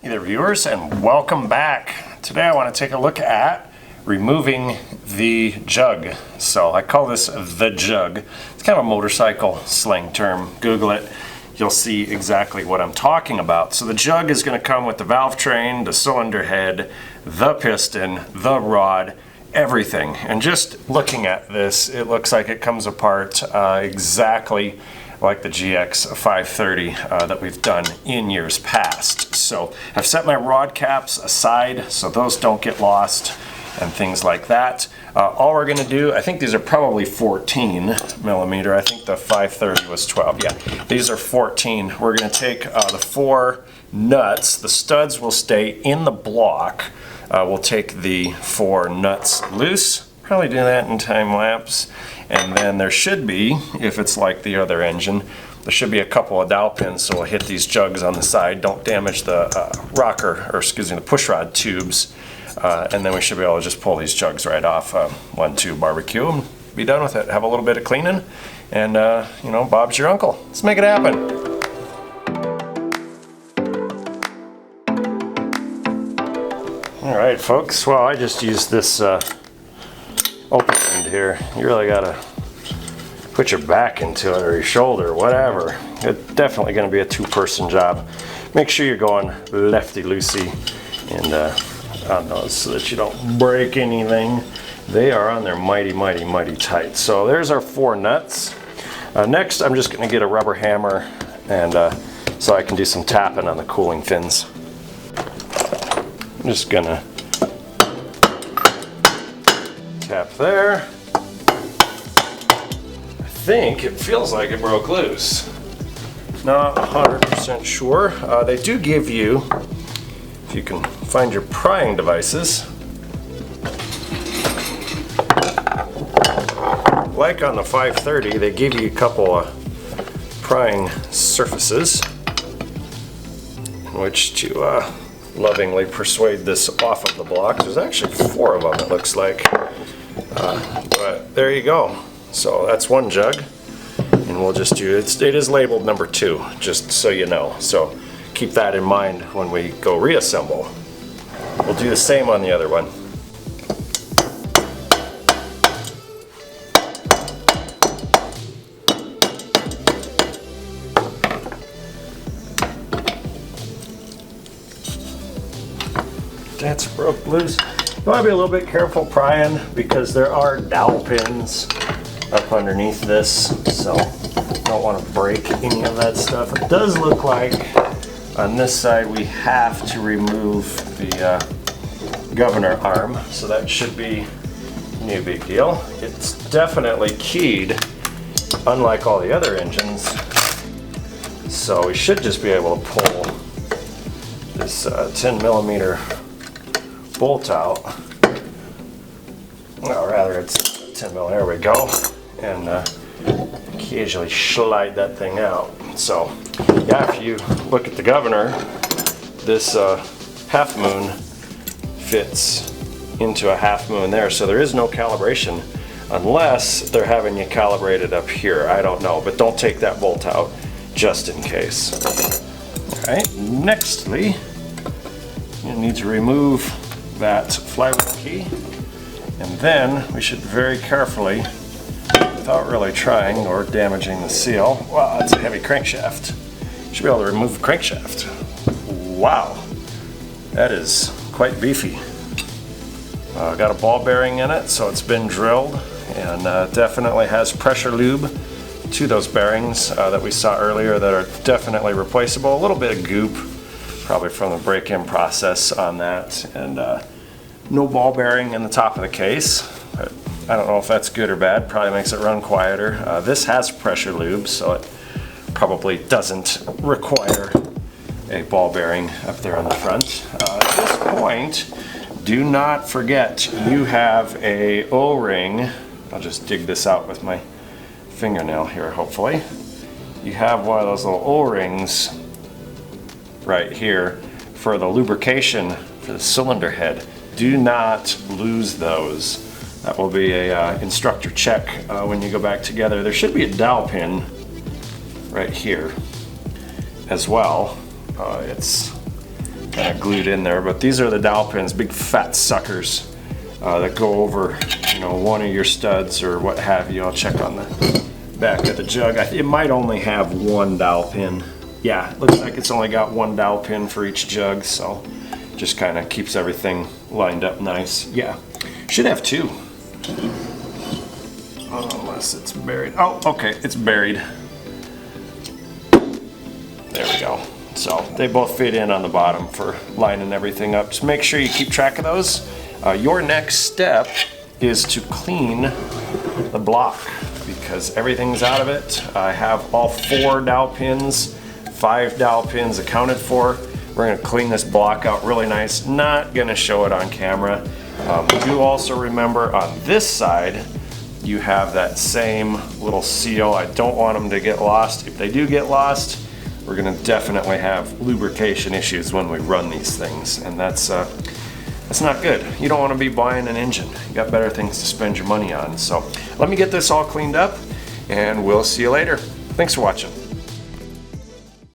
Hey there viewers, and welcome back. Today I want to take a look at removing the jug. So I call this the jug. It's kind of a motorcycle slang term. Google it. You'll see exactly what I'm talking about. So the jug is going to come with the valve train, the cylinder head, the piston, the rod, everything. And just looking at this, it looks like it comes apart exactly like the GX 530 that we've done in years past. So I've set my rod caps aside so those don't get lost and things like that. All we're going to do, I think these are probably 14 millimeter. I think the 530 was 12. Yeah, these are 14. We're going to take the 4 nuts. The studs will stay in the block. We'll take the 4 nuts loose. Probably do that in time lapse. And then there should be, if it's like the other engine, there should be a couple of dowel pins, so we'll hit these jugs on the side. Don't damage the rocker, or excuse me, the push rod tubes. And then we should be able to just pull these jugs right off 1-2 barbecue and be done with it. Have a little bit of cleaning, and you know, Bob's your uncle. Let's make it happen. All right, folks. Well, I just used this open end here. You really gotta put your back into it or your shoulder, whatever. It's definitely going to be a 2-person job. Make sure you're going lefty-loosey and on those so that you don't break anything. They are on there mighty, mighty, mighty tight. So there's our 4 nuts. Next, I'm just going to get a rubber hammer and so I can do some tapping on the cooling fins. I'm just gonna tap there. I think it feels like it broke loose. Not 100% sure. They do give you, if you can find your prying devices, like on the 530, they give you a couple of prying surfaces in which to lovingly persuade this off of the block. There's actually 4 of them, it looks like. But there you go. So that's 1 jug, and we'll just do it. It is labeled number 2, just so you know. So keep that in mind when we go reassemble. We'll do the same on the other one. That's broke loose. You want to be a little bit careful prying because there are dowel pins up underneath this, so don't want to break any of that stuff. It does look like on this side we have to remove the governor arm, so that should be no big deal. It's definitely keyed, unlike all the other engines, so we should just be able to pull this 10 millimeter bolt out. Well, rather it's 10 mil. There we go. And occasionally slide that thing out. So yeah, if you look at the governor, this half moon fits into a half moon there, so there is no calibration unless they're having you calibrate it up here. I don't know, but don't take that bolt out just in case. All right, nextly you need to remove that flywheel key, and then we should very carefully, without really trying or damaging the seal, wow, that's a heavy crankshaft. Should be able to remove the crankshaft. Wow, that is quite beefy. Got a ball bearing in it, so it's been drilled, and definitely has pressure lube to those bearings that we saw earlier that are definitely replaceable. A little bit of goop, probably from the break-in process on that, and no ball bearing in the top of the case. But I don't know if that's good or bad. Probably makes it run quieter. This has pressure lube, so it probably doesn't require a ball bearing up there on the front. At this point, do not forget you have a O-ring. I'll just dig this out with my fingernail here, hopefully. You have one of those little O-rings right here for the lubrication for the cylinder head. Do not lose those. That will be a instructor check when you go back together. There should be a dowel pin right here as well. It's kind of glued in there. But these are the dowel pins, big fat suckers that go over, you know, one of your studs or what have you. I'll check on the back of the jug. It might only have one dowel pin. Yeah, it looks like it's only got one dowel pin for each jug, so just kind of keeps everything lined up nice. Yeah, should have two. Unless it's buried. Oh, okay, it's buried. There we go. So they both fit in on the bottom for lining everything up. Just make sure you keep track of those. Your next step is to clean the block because everything's out of it. I have all 4 dowel pins, 5 dowel pins accounted for. We're going to clean this block out really nice. Not going to show it on camera. Do also remember on this side you have that same little seal. I don't want them to get lost. If they do get lost, we're going to definitely have lubrication issues when we run these things, and that's not good. You don't want to be buying an engine. You got better things to spend your money on. So let me get this all cleaned up and we'll see you later. Thanks for watching.